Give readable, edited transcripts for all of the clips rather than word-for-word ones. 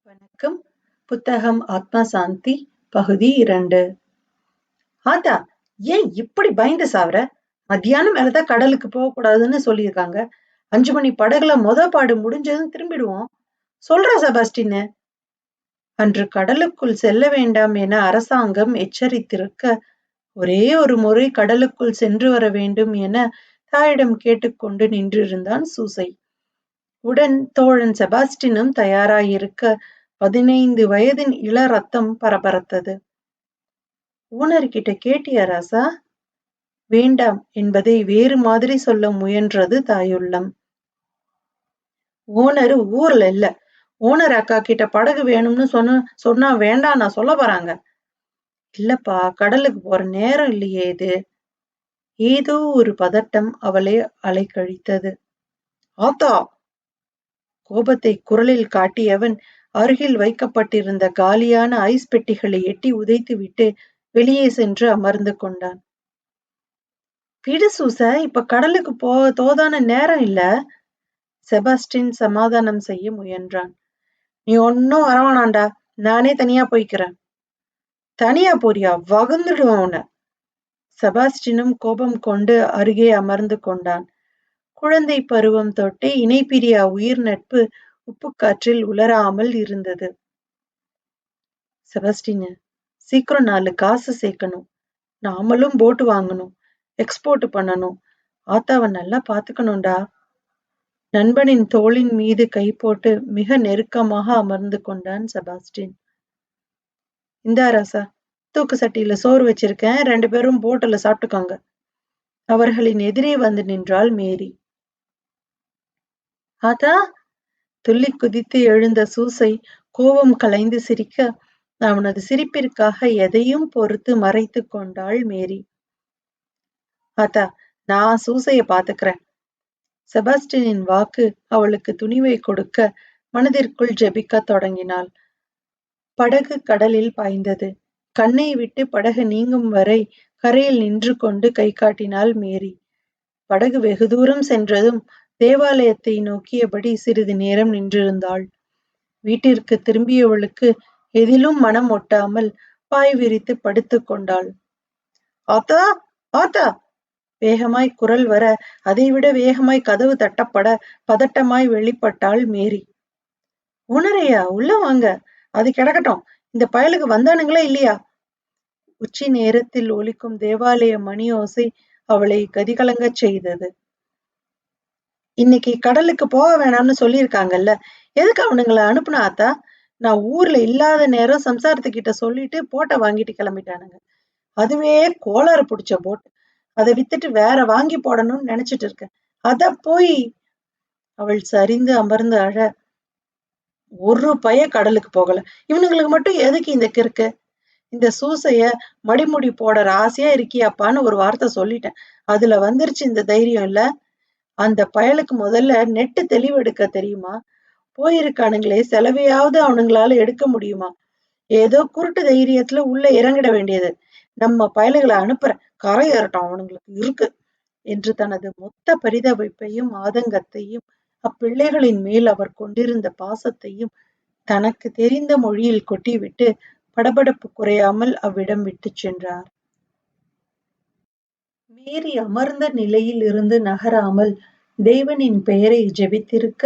வணக்கம். புத்தகம் ஆத்மா சாந்தி பகுதி 2. ஆத்தா, ஏன் இப்படி பயந்து சாவற? மத்தியானம் மேலதான் கடலுக்கு போக கூடாதுன்னு சொல்லியிருக்காங்க. 5 மணி படகுல பாடு முடிஞ்சதும் திரும்பிடுவோம். சொல்றா செபாஸ்டின்னு. அன்று கடலுக்குள் செல்ல வேண்டாம் என அரசாங்கம் எச்சரித்திருக்க, ஒரே ஒரு முறை கடலுக்குள் சென்று வர வேண்டும் என தாயிடம் கேட்டுக்கொண்டு நின்றிருந்தான் சூசை. உடன் தோழன் செபாஸ்டினும் தயாராயிருக்க 15 வயதின் இள ரத்தம் பரபரத்தது. ஊனர்கிட்ட கேட்டியா ராசா? வேண்டாம் என்பதை வேறு மாதிரி சொல்ல முயன்றது தாயுள்ளம். ஓனர் ஊர்ல இல்ல. ஓனர் அக்கா கிட்ட படகு வேணும்னு சொன்னா வேண்டாம் நான் சொல்ல போறாங்க. இல்லப்பா, கடலுக்கு போற நேரம் இல்லையே இது. ஏதோ ஒரு பதட்டம் அவளை அலைக்கழித்தது. ஆத்தா! கோபத்தை குரலில் காட்டியவன் அருகில் வைக்கப்பட்டிருந்த காலியான ஐஸ் பெட்டிகளை எட்டி உதைத்துவிட்டு வெளியே சென்று அமர்ந்து கொண்டான். விடு சூச, இப்ப கடலுக்கு தோதான நேரம் இல்ல. செபாஸ்டின் சமாதானம் செய்ய முயன்றான். நீ ஒன்னும் வரவானாண்டா, நானே தனியா போய்க்கிறேன். தனியா போறியா? வகுந்துடுவான் உன்ன. செபாஸ்டினும் கோபம் கொண்டு அருகே அமர்ந்து கொண்டான். குழந்தை பருவம் தொட்டே இணைப்பிரியா உயிர் நட்பு உப்புக்காற்றில் உலராமல் இருந்தது. செபாஸ்டின், சீக்கிரம் 4 காசு சேர்க்கணும். நாமளும் போட்டு வாங்கணும், எக்ஸ்போர்ட் பண்ணணும். ஆத்தாவை நல்லா பாத்துக்கணும்டா. நண்பனின் தோளின் மீது கை போட்டு மிக நெருக்கமாக அமர்ந்து கொண்டான் செபாஸ்டின். இந்தா ராசா, தூக்கு சட்டியில சோறு வச்சிருக்கேன், 2 பேரும் போட்டுல சாப்பிட்டுக்கோங்க. அவர்களின் எதிரே வந்து நின்றாள் மேரி. ஆத்தா! துள்ளி குதித்து எழுந்த சூசை கோபம் கலைந்து சிரிக்க, அவனது சிரிப்பிற்காக எதையும் பொறுத்து மறைத்து கொண்டாள் மேரி. ஆத்தா, நான் சூசைய பாத்துக்கிறேன். செபாஸ்டினின் வாக்கு அவளுக்கு துணிவை கொடுக்க மனதிற்குள் ஜெபிக்க தொடங்கினாள். படகு கடலில் பாய்ந்தது. கண்ணை விட்டு படகு நீங்கும் வரை கரையில் நின்று கொண்டு கை காட்டினாள் மேரி. படகு வெகு தூரம் சென்றதும் தேவாலயத்தை நோக்கியபடி சிறிது நேரம் நின்றிருந்தாள். வீட்டிற்கு திரும்பியவளுக்கு எதிலும் மனம் ஒட்டாமல் பாய் விரித்து படுத்து கொண்டாள். ஆத்தா, ஆத்தா! வேகமாய் குரல் வர அதைவிட வேகமாய் கதவு தட்டப்பட பதட்டமாய் வெளிப்பட்டாள் மேரி. உணரையா, உள்ள வாங்க. அது கிடக்கட்டும், இந்த பயலுக்கு வந்தானுங்களா இல்லையா? உச்சி நேரத்தில் ஒலிக்கும் தேவாலய மணி ஓசை அவளை கதிகலங்கச் செய்தது. இன்னைக்கு கடலுக்கு போக வேணாம்னு சொல்லியிருக்காங்கல்ல, எதுக்கு அவனுங்களை அனுப்புனா ஆத்தா? நான் ஊர்ல இல்லாத நேரம் சம்சாரத்துக்கிட்ட சொல்லிட்டு போட்டை வாங்கிட்டு கிளம்பிட்டானுங்க. அதுவே கோளாறு பிடிச்ச போட். அதை வித்துட்டு வேற வாங்கி போடணும்னு நினைச்சிட்டு இருக்கேன். அத போய். அவள் சரிந்து அமர்ந்து அழ. ஒரு பய கடலுக்கு போகல. இவனுங்களுக்கு மட்டும் எதுக்கு இந்த கிறுக்கு? இந்த சூசைய மடிமுடி போடுற ஆசையா இருக்கியாப்பான்னு ஒரு வார்த்தை சொல்லிட்டேன். அதுல வந்துருச்சு இந்த தைரியம் இல்ல. அந்த பயலுக்கு முதல்ல நெட்டு தெளிவெடுக்க தெரியுமா? போயிருக்கானுங்களே, செலவையாவது அவனுங்களால எடுக்க முடியுமா? ஏதோ குருட்டு தைரியத்துல உள்ள இறங்கிட வேண்டியது. நம்ம பயலுகளை அனுப்புற, கரை ஏறட்டும், அவனுங்களுக்கு இருக்கு என்று தனது மொத்த பரிதவிப்பையும் ஆதங்கத்தையும் அப்பிள்ளைகளின் மேல் அவர் கொண்டிருந்த பாசத்தையும் தனக்கு தெரிந்த மொழியில் கொட்டிவிட்டு படபடப்பு குறையாமல் அவ்விடம் விட்டு சென்றார். மேரி அமர்ந்த நிலையில் இருந்து நகராமல் தேவனின் பெயரை ஜெபித்திருக்க,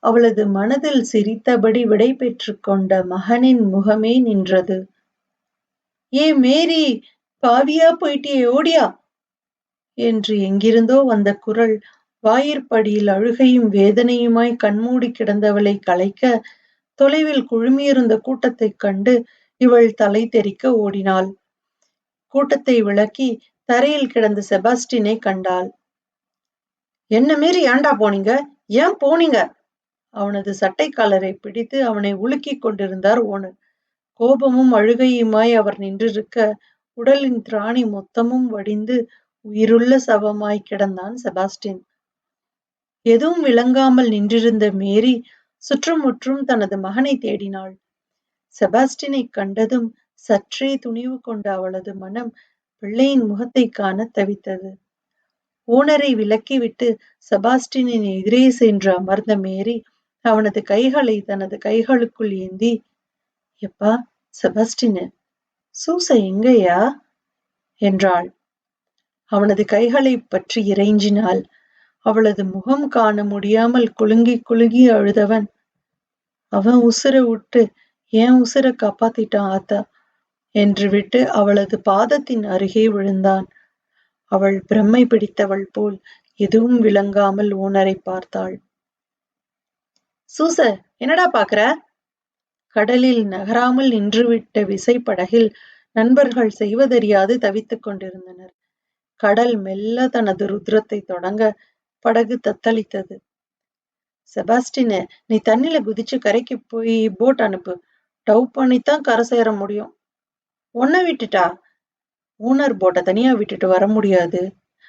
அவளது மனதில் சிரித்தபடி விடை பெற்று கொண்ட மகனின் முகமே நின்றது. ஏ மேரி, பாவியா போயிட்டியே, ஓடியா என்று எங்கிருந்தோ வந்த குரல் வாயிற்படியில் அழுகையும் வேதனையுமாய் கண்மூடி கிடந்தவளை கலைக்க, தொலைவில் குழுமியிருந்த கூட்டத்தைக் கண்டு இவள் தலை தெறிக்க ஓடினாள். கூட்டத்தை விளக்கி தரையில் கிடந்த செபாஸ்டினை கண்டாள். என்ன மீறி ஏண்டா போனீங்க? ஏன் போனீங்க? அவனது சட்டை காலரை பிடித்து அவனை உலுக்கிக் கொண்டிருந்தார் ஓனர். கோபமும் அழுகையுமாய் அவர் நின்றிருக்க, உடலின் திராணி மொத்தமும் வடிந்து உயிருள்ள சவமாய் கிடந்தான் செபாஸ்டின். எதுவும் விளங்காமல் நின்றிருந்த மேரி சுற்றுமுற்றும் தனது மகனை தேடினாள். செபாஸ்டினை கண்டதும் சற்றே துணிவு கொண்ட அவளது மனம் பிள்ளையின் முகத்தை காண தவித்தது. ஓனரை விலக்கிவிட்டு செபாஸ்டினின் எதிரே சென்று அமர்ந்த மேரி அவனது கைகளை தனது கைகளுக்குள் ஏந்தி, எப்பா செபஸ்டின், சூச எங்கய்யா என்றாள். அவனது கைகளை பற்றி இறைஞ்சினாள். அவளது முகம் காண முடியாமல் குலுங்கி குலுங்கி அழுதவன், அவன் உசுர விட்டு ஏன் உசுர காப்பாத்திட்டான் ஆத்தா என்று விட்டு அவளது பாதத்தின் அருகே விழுந்தான். அவள் பிரம்மை பிடித்தவள் போல் எதுவும் விளங்காமல் ஓனரை பார்த்தாள். சூச, என்னடா பாக்குற? கடலில் நகராமல் நின்றுவிட்ட விசைப்படகில் நண்பர்கள் செய்வதறியாது தவித்துக் கொண்டிருந்தனர். கடல் மெல்ல தனது ருத்ரத்தை தொடங்க படகு தத்தளித்தது. செபாஸ்டின், நீ தண்ணில குதிச்சு கரைக்கு போய் போட் அனுப்பு. டவ் பண்ணித்தான் கரை சேர முடியும். உன்னை விட்டுட்டா? ஓனர் போட்டை தனியா விட்டுட்டு வர முடியாது.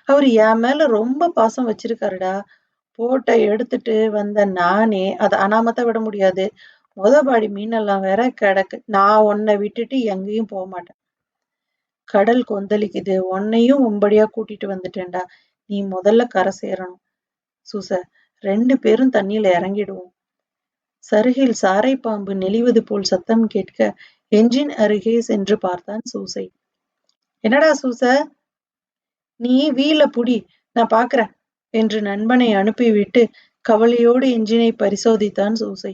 அவரு என் மேல ரொம்ப பாசம் வச்சிருக்காருடா. போட்டை எடுத்துட்டு வந்த நானே அதை அனாமத்தா விட முடியாது. பாடி மீனெல்லாம் வேற கிடக்கு. நான் உன்னை விட்டுட்டு எங்கேயும் போக மாட்டேன். கடல் கொந்தளிக்குது. உன்னையும் உம்படியா கூட்டிட்டு வந்துட்டேன்டா. நீ முதல்ல கரை சேரணும். சூச, 2 பேரும் தண்ணியில இறங்கிடுவோம். சருகில் சாரை பாம்பு நெளிவது போல் சத்தம் கேட்க என்ஜின் அருகே சென்று பார்த்தான் சூசை. என்னடா சூச, நீ வீல புடி, நான் பாக்குறேன் என்று நண்பனை அனுப்பிவிட்டு கவலையோடு என்ஜினை பரிசோதித்தான் சூசை.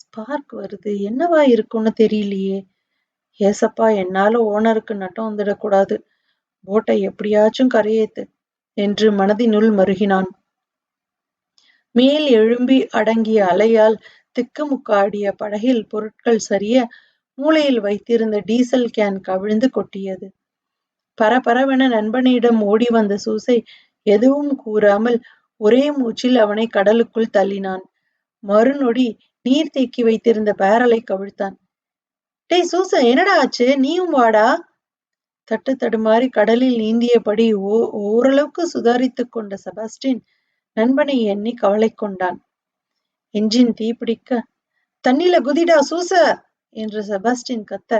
ஸ்பார்க் வருது, என்னவா இருக்கும்னு தெரியலையே. ஏசப்பா, என்னால ஓனருக்கு நட்டம் வந்துடக்கூடாது. போட்டை எப்படியாச்சும் கரையேத்து என்று மனதினுள் மருகினான். மேல் எழும்பி அடங்கிய அலையால் திக்குமுக்காடிய படகில் பொருட்கள் சரிய மூளையில் வைத்திருந்த டீசல் கேன் கவிழ்ந்து கொட்டியது. பரபரவென நண்பனிடம் ஓடி வந்த சூசை எதுவும் கூறாமல் ஒரே மூச்சில் அவனை கடலுக்குள் தள்ளினான். மறுநொடி நீர் தேக்கி வைத்திருந்த பேரலை கவிழ்த்தான். டேய் சூச, என்னடா ஆச்சு? நீயும் வாடா. தட்டு தடுமாறி கடலில் நீந்தியபடி ஓரளவுக்கு சுதாரித்துக் கொண்ட செபாஸ்டின் நண்பனை எண்ணி கவலை கொண்டான். என்ஜின் தீப்பிடிக்க, தண்ணில குதிடா சூச என்று செபாஸ்டின் கத்த,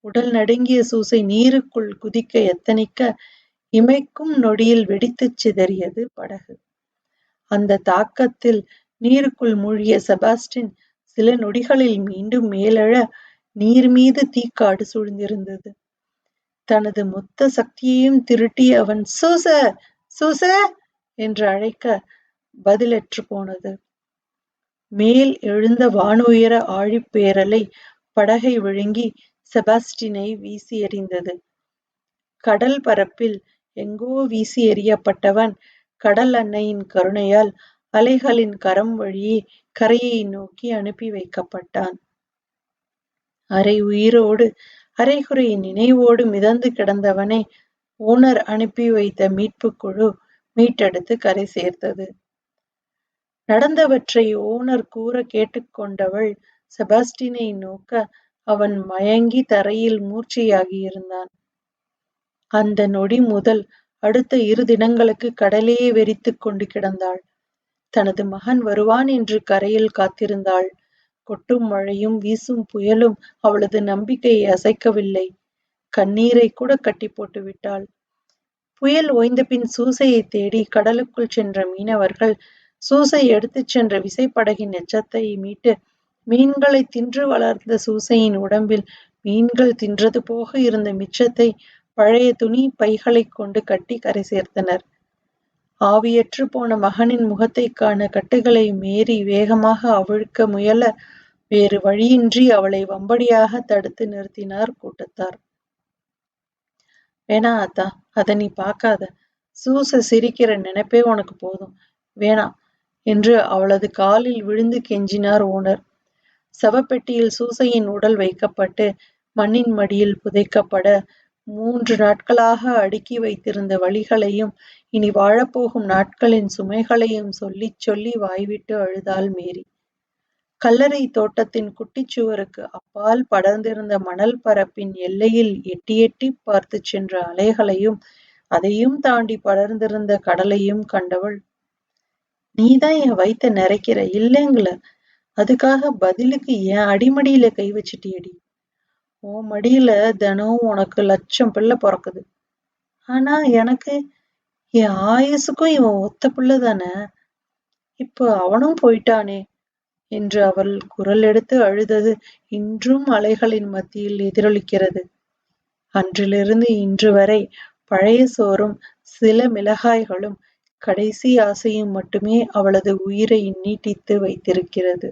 உடல் நடுங்கிய சூசை நீருக்குள் குதிக்க எத்தனிக்க இமைக்கும் நொடியில் வெடித்துச் சிதறியது படகு. அந்த தாக்கத்தில் நீருக்குள் மூழ்கிய செபாஸ்டின் சில நொடிகளில் மீண்டும் மேலெழ நீர் மீது தீக்காடு சூழ்ந்திருந்தது. தனது மொத்த சக்தியையும் திரட்டி அவன் சூச சூச என்று அழைக்க பதிலற்று போனது. மேல் எழுந்த வானுயர ஆழிப்பேரலை படகை விழுங்கி செபாஸ்டினை வீசி எறிந்தது. கடல் பரப்பில் எங்கோ வீசி எறியப்பட்டவன் கடல் அன்னையின் கருணையால் அலைகளின் கரம் வழியே கரையை நோக்கி அனுப்பி வைக்கப்பட்டான். அரை உயிரோடு அரைகுறை நினைவோடு மிதந்து கிடந்தவனை ஓனர் அனுப்பி வைத்த மீட்பு குழு மீட்டெடுத்து கரை சேர்த்தது. நடந்தவற்றை ஓனர் கூற கேட்டுக்கொண்டவள் செபாஸ்டினை நோக்க அவன் மயங்கி தரையில் மூர்ச்சையாகியிருந்தான். அந்த நொடி முதல் அடுத்த 2 தினங்களுக்கு கடலையே வெறித்துக் கொண்டு கிடந்தாள். தனது மகன் வருவான் என்று கரையில் காத்திருந்தாள். கொட்டும் மழையும் வீசும் புயலும் அவளது நம்பிக்கையை அசைக்கவில்லை. கண்ணீரை கூட கட்டி போட்டு விட்டாள். புயல் ஓய்ந்தபின் சூசையை தேடி கடலுக்குள் சென்ற மீனவர்கள் சூசை எடுத்துச் சென்ற விசைப்படகின் எச்சத்தை மீட்டு மீன்களை தின்று வளர்ந்த சூசையின் உடம்பில் மீன்கள் தின்றது போக இருந்த மிச்சத்தை பழைய துணி பைகளை கொண்டு கட்டி கரை சேர்த்தனர். ஆவியற்று போன மகனின் முகத்தை காண கட்டுகளை மீறி வேகமாக அவிழ்க்க முயல வேறு வழியின்றி அவளை வம்படியாக தடுத்து நிறுத்தினார் கூட்டத்தார். வேணா அத்தா, அத நீ பார்க்காத. சூச சிரிக்கிற நினைப்பே உனக்கு போதும். வேணாம் என்று அவளது காலில் விழுந்து கெஞ்சினார் ஓனர். சவப்பெட்டியில் சூசையின் உடல் வைக்கப்பட்டு மண்ணின் மடியில் புதைக்கப்பட 3 நாட்களாக அடுக்கி வைத்திருந்த வழிகளையும் இனி வாழப்போகும் நாட்களின் சுமைகளையும் சொல்லிச் சொல்லி வாய்விட்டு அழுதாள் மேரி. கல்லறை தோட்டத்தின் குட்டிச்சுவருக்கு அப்பால் படர்ந்திருந்த மணல் பரப்பின் எல்லையில் எட்டி எட்டி பார்த்து சென்ற அலைகளையும் அதையும் தாண்டி படர்ந்திருந்த கடலையும் கண்டவள், நீதான் என் வயித்தை நிறைக்கிற இல்லைங்கள, அதுக்காக பதிலுக்கு என் அடிமடியில கை வச்சுட்டியடி. உன் மடியில தினம் உனக்கு 1,00,000 பிள்ளை பிறக்குது. ஆனா எனக்கு என் ஆயுசுக்கும் இவன் ஒத்த பிள்ளை தானே. இப்போ அவனும் போயிட்டானே என்று அவள் குரல் எடுத்து அழுதது இன்றும் அலைகளின் மத்தியில் எதிரொலிக்கிறது. அன்றிலிருந்து இன்று வரை பழைய சோறும் சில மிளகாய்களும் கடைசி ஆசையும் மட்டுமே அவளது உயிரை நீட்டித்து வைத்திருக்கிறது.